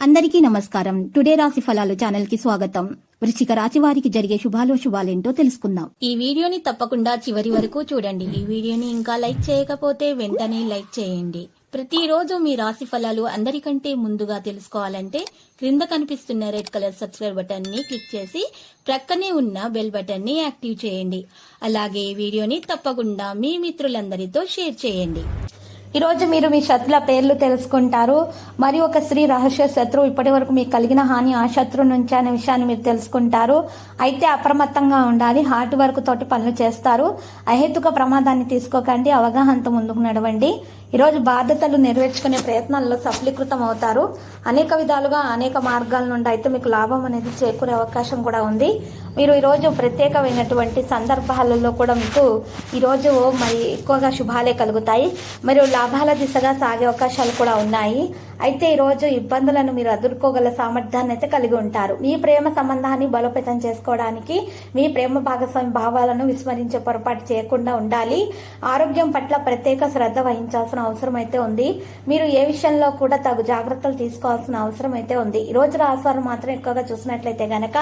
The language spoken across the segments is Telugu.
అందరికీ నమస్కారం. టుడే రాశి ఫలాలు ఛానల్ కి స్వాగతం. వృశ్చిక రాశి వారికి జరిగే శుభాలేంటో తెలుసుకుందాం. ఈ వీడియోని తప్పకుండా చివరి వరకు చూడండి. ఈ వీడియోని ఇంకా లైక్ చేయకపోతే వెంటనే లైక్ చేయండి. ప్రతిరోజు మీ రాశి ఫలాలు అందరికంటే ముందుగా తెలుసుకోవాలంటే క్రింద కనిపిస్తున్న రెడ్ కలర్ సబ్స్క్రైబ్ బటన్ ని క్లిక్ చేసి ప్రక్కనే ఉన్న బెల్ బటన్ ని యాక్టివ్ చేయండి. అలాగే ఈ వీడియోని తప్పకుండా మీ మిత్రులందరితో షేర్ చేయండి. ఈరోజు మీరు మీ శత్రుల పేర్లు తెలుసుకుంటారు. మరియు ఒక స్త్రీ రహస్య శత్రువు ఇప్పటి వరకు మీకు కలిగిన హాని ఆ శత్రువు నుంచి అనే విషయాన్ని మీరు తెలుసుకుంటారు. అయితే అప్రమత్తంగా ఉండాలి. హార్ట్ వర్క్ తోటి పనులు చేస్తారు. అహేతుక ప్రమాదాన్ని తీసుకోకండి. అవగాహనతో ముందుకు నడవండి. ఈరోజు బాధ్యతలు నెరవేర్చుకునే ప్రయత్నాల్లో సఫలీకృతం అవుతారు. అనేక విధాలుగా అనేక మార్గాల నుండి అయితే మీకు లాభం అనేది చేకూరే అవకాశం కూడా ఉంది. మీరు ఈరోజు ప్రత్యేకమైనటువంటి సందర్భాలలో కూడా మీకు ఈరోజు మరి ఎక్కువగా శుభాలే కలుగుతాయి. మరియు లాభాల దిశగా సాగే అవకాశాలు కూడా ఉన్నాయి. అయితే ఈరోజు ఇబ్బందులను మీరు ఎదుర్కోగల సామర్థ్యాన్ని అయితే కలిగి ఉంటారు. మీ ప్రేమ సంబంధాన్ని బలోపేతం చేసుకోవడానికి మీ ప్రేమ భాగస్వామి భావాలను విస్మరించే పొరపాటు చేయకుండా ఉండాలి. ఆరోగ్యం పట్ల ప్రత్యేక శ్రద్ధ వహించాల్సిన అవసరం అయితే ఉంది. మీరు ఏ విషయంలో కూడా తగు జాగ్రత్తలు తీసుకోవాల్సిన అవసరం అయితే ఉంది. ఈ రోజు రాశివారు మాత్రం ఎక్కువగా చూసినట్లయితే గనక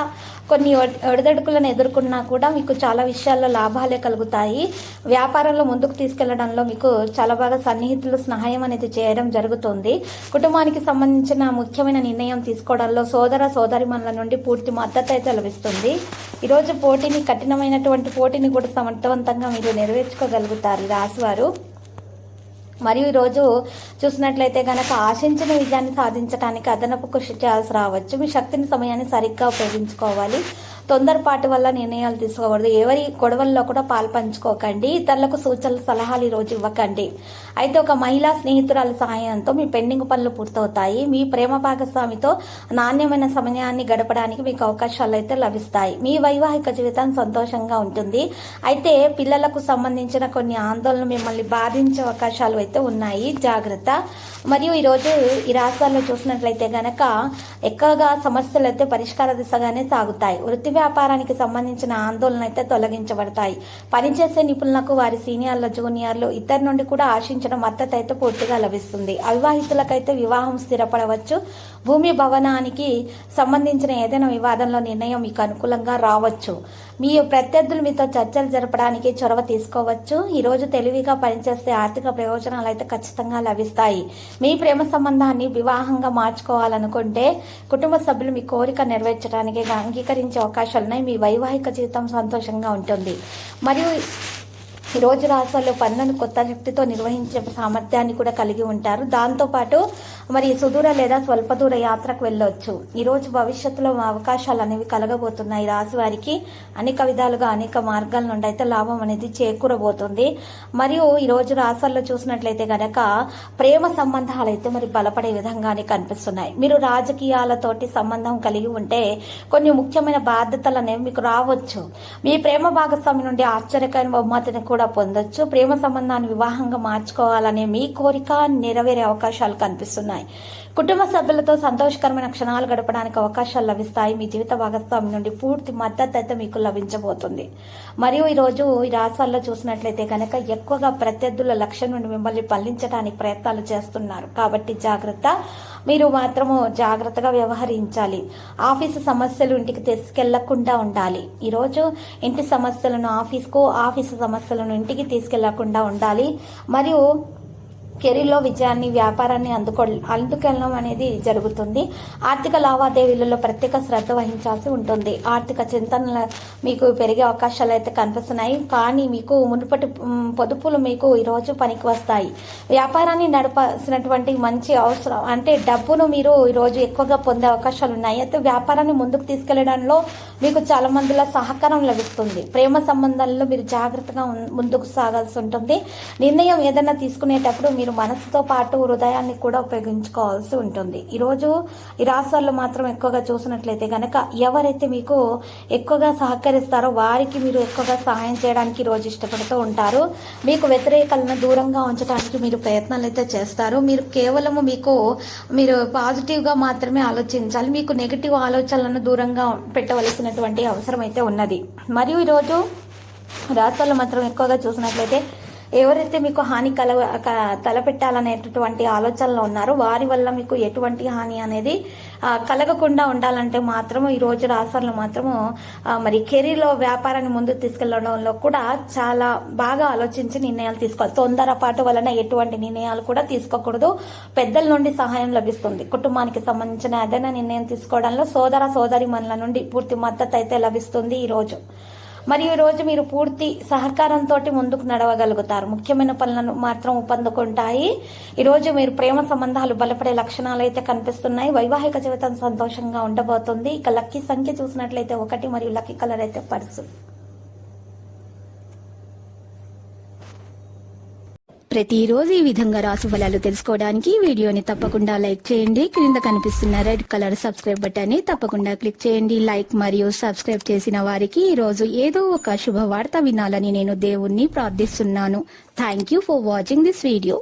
కొన్ని ఒడిదడుకులను ఎదుర్కొన్నా కూడా మీకు చాలా విషయాల్లో లాభాలే కలుగుతాయి. వ్యాపారంలో ముందుకు తీసుకెళ్లడంలో మీకు చాలా బాగా సన్నిహితులు సహాయం అనేది చేయడం జరుగుతుంది. కుటుంబానికి సంబంధించిన ముఖ్యమైన నిర్ణయం తీసుకోవడంలో సోదర సోదరిమణుల నుండి పూర్తి మద్దతు అయితే లభిస్తుంది. ఈరోజు కఠినమైనటువంటి పోటీని కూడా సమర్థవంతంగా మీరు నెరవేర్చుకోగలుగుతారు రాశివారు. మరియు ఈరోజు చూసినట్లయితే గనక ఆశించిన విజయాన్ని సాధించడానికి అదనపు కృషి చేయాల్సి రావచ్చు. మీ శక్తిని సమయాన్ని సరిగ్గా ఉపయోగించుకోవాలి. తొందరపాటు వల్ల నిర్ణయాలు తీసుకోకూడదు. ఎవరి గొడవల్లో కూడా పాల్పంచుకోకండి. ఇతరులకు సూచనలు సలహాలు ఈ రోజు ఇవ్వకండి. అయితే ఒక మహిళా స్నేహితురాల సహాయంతో మీ పెండింగ్ పనులు పూర్తవుతాయి. మీ ప్రేమ భాగస్వామితో నాణ్యమైన సమయాన్ని గడపడానికి మీకు అవకాశాలు అయితే లభిస్తాయి. మీ వైవాహిక జీవితం సంతోషంగా ఉంటుంది. అయితే పిల్లలకు సంబంధించిన కొన్ని ఆందోళనలు మిమ్మల్ని బాధించే అవకాశాలు అయితే ఉన్నాయి. జాగ్రత్త. మరియు ఈరోజు ఈ రాష్ట్రాల్లో చూసినట్లయితే గనక ఎక్కువగా సమస్యలు అయితే పరిష్కార దిశగానే సాగుతాయి. వృత్తి వ్యాపారానికి సంబంధించిన ఆందోళన అయితే తొలగించబడతాయి. పనిచేసే నిపుణులకు వారి సీనియర్లు జూనియర్లు ఇద్దరి నుండి కూడా ఆశించిన మద్దతు అయితే పూర్తిగా లభిస్తుంది. అవివాహితులకైతే వివాహం స్థిరపడవచ్చు. భూమి భవనానికి సంబంధించిన ఏదైనా వివాదంలో నిర్ణయం మీకు అనుకూలంగా రావచ్చు. మీ ప్రత్యర్థులు మీతో చర్చలు జరపడానికి చొరవ తీసుకోవచ్చు. ఈ రోజు తెలివిగా పనిచేస్తే ఆర్థిక ప్రయోజనాలు అయితే ఖచ్చితంగా లభిస్తాయి. మీ ప్రేమ సంబంధాన్ని వివాహంగా మార్చుకోవాలనుకుంటే కుటుంబ సభ్యులు మీ కోరిక నెరవేర్చడానికి అంగీకరించే అవకాశాలున్నాయి. మీ వైవాహిక జీవితం సంతోషంగా ఉంటుంది. మరియు ఈ రోజు రాశుల్లో పనులను కొత్త శక్తితో నిర్వహించే సామర్థ్యాన్ని కూడా కలిగి ఉంటారు. దాంతోపాటు మరి సుదూర లేదా స్వల్ప దూర యాత్రకు వెళ్ళొచ్చు. ఈ రోజు భవిష్యత్తులో అవకాశాలు అనేవి కలగబోతున్నాయి. రాశి వారికి అనేక విధాలుగా అనేక మార్గాల నుండి అయితే లాభం అనేది చేకూరబోతుంది. మరియు ఈ రోజు రాశుల్లో చూసినట్లయితే గనక ప్రేమ సంబంధాలు అయితే మరి బలపడే విధంగానే కనిపిస్తున్నాయి. మీరు రాజకీయాలతోటి సంబంధం కలిగి ఉంటే కొన్ని ముఖ్యమైన బాధ్యతలు అనేవి మీకు రావచ్చు. మీ ప్రేమ భాగస్వామి నుండి ఆశ్చర్యకరమైన బహుమతిని కూడా పొందొచ్చు. ప్రేమ సంబంధాన్ని వివాహంగా మార్చుకోవాలనే మీ కోరిక నెరవేరే అవకాశాలు కనిపిస్తున్నాయి. కుటుంబ సభ్యులతో సంతోషకరమైన క్షణాలు గడపడానికి అవకాశాలు లభిస్తాయి. మీ జీవిత భాగస్వామి నుండి పూర్తి మద్దతు అయితే మీకు లభించబోతుంది. మరియు ఈరోజు ఈ రాశుల్లో చూసినట్లయితే కనుక ఎక్కువగా ప్రత్యర్థుల లక్ష్యం నుండి మిమ్మల్ని పల్లించడానికి ప్రయత్నాలు చేస్తున్నారు. కాబట్టి జాగ్రత్త. మీరు మాత్రము జాగ్రత్తగా వ్యవహరించాలి. ఆఫీసు సమస్యలు ఇంటికి తీసుకెళ్లకుండా ఉండాలి. ఈరోజు ఇంటి సమస్యలను ఆఫీస్కు, ఆఫీసు సమస్యలను ఇంటికి తీసుకెళ్లకుండా ఉండాలి. మరియు కెరీర్లో విజయాన్ని వ్యాపారాన్ని అందుకెళ్ళడం అనేది జరుగుతుంది. ఆర్థిక లావాదేవీలలో ప్రత్యేక శ్రద్ధ వహించాల్సి ఉంటుంది. ఆర్థిక చింతనలు మీకు పెరిగే అవకాశాలు అయితే కనిపిస్తున్నాయి. కానీ మీకు మునుపటి పొదుపులు మీకు ఈరోజు పనికి వస్తాయి. వ్యాపారాన్ని నడపాల్సినటువంటి మంచి అవసరం అంటే డబ్బును మీరు ఈరోజు ఎక్కువగా పొందే అవకాశాలు ఉన్నాయి. అయితే వ్యాపారాన్ని ముందుకు తీసుకెళ్లడంలో మీకు చాలా మందిలో సహకారం లభిస్తుంది. ప్రేమ సంబంధాల్లో మీరు జాగ్రత్తగా ముందుకు సాగాల్సి ఉంటుంది. నిర్ణయం ఏదైనా తీసుకునేటప్పుడు మీరు మనసుతో పాటు హృదయాన్ని కూడా ఉపయోగించుకోవాల్సి ఉంటుంది. ఈరోజు ఈ రాష్ట్రాల్లో మాత్రం ఎక్కువగా చూసినట్లయితే గనక ఎవరైతే మీకు ఎక్కువగా సహకరిస్తారో వారికి మీరు ఎక్కువగా సహాయం చేయడానికి ఈరోజు ఇష్టపడుతూ ఉంటారు. మీకు వ్యతిరేకలను దూరంగా ఉంచడానికి మీరు ప్రయత్నాలు అయితే చేస్తారు. మీరు కేవలము మీరు పాజిటివ్గా మాత్రమే ఆలోచించాలి. మీకు నెగిటివ్ ఆలోచనలను దూరంగా పెట్టవలసినటువంటి అవసరం అయితే ఉన్నది. మరియు ఈరోజు రాష్ట్రాల్లో మాత్రం ఎక్కువగా చూసినట్లయితే ఎవరైతే మీకు హాని తలపెట్టాలనేటటువంటి ఆలోచనలో ఉన్నారో వారి వల్ల మీకు ఎటువంటి హాని అనేది కలగకుండా ఉండాలంటే మాత్రము ఈ రోజు రాశులు మాత్రము మరి కెరీర్లో వ్యాపారాన్ని ముందుకు తీసుకెళ్లడంలో కూడా చాలా బాగా ఆలోచించి నిర్ణయాలు తీసుకోవాలి. తొందరపాటు వలన ఎటువంటి నిర్ణయాలు కూడా తీసుకోకూడదు. పెద్దల నుండి సహాయం లభిస్తుంది. కుటుంబానికి సంబంధించిన ఏదైనా నిర్ణయం తీసుకోవడంలో సోదరిమణుల నుండి పూర్తి మద్దతు అయితే లభిస్తుంది ఈ రోజు. మరియు ఈ రోజు మీరు పూర్తి సహకారంతో ముందుకు నడవగలుగుతారు. ముఖ్యమైన పనులను మాత్రం పొందుకుంటాయి. ఈ రోజు మీరు ప్రేమ సంబంధాలు బలపడే లక్షణాలు అయితే కనిపిస్తున్నాయి. వైవాహిక జీవితం సంతోషంగా ఉండబోతుంది. ఇక లక్కీ సంఖ్య చూసినట్లయితే 1 మరియు లక్కీ కలర్ అయితే పర్సు. ప్రతిరోజు ఈ విధంగా రాశి ఫలాలు తెలుసుకోవడానికి వీడియోని తప్పకుండా లైక్ చేయండి. క్రింద కనిపిస్తున్న రెడ్ కలర్ సబ్స్క్రైబ్ బటన్ ని తప్పకుండా క్లిక్ చేయండి. లైక్ మరియు సబ్స్క్రైబ్ చేసిన వారికి ఈ రోజు ఏదో ఒక శుభవార్త వినాలని నేను దేవుణ్ణి ప్రార్థిస్తున్నాను. Thank you for watching this video.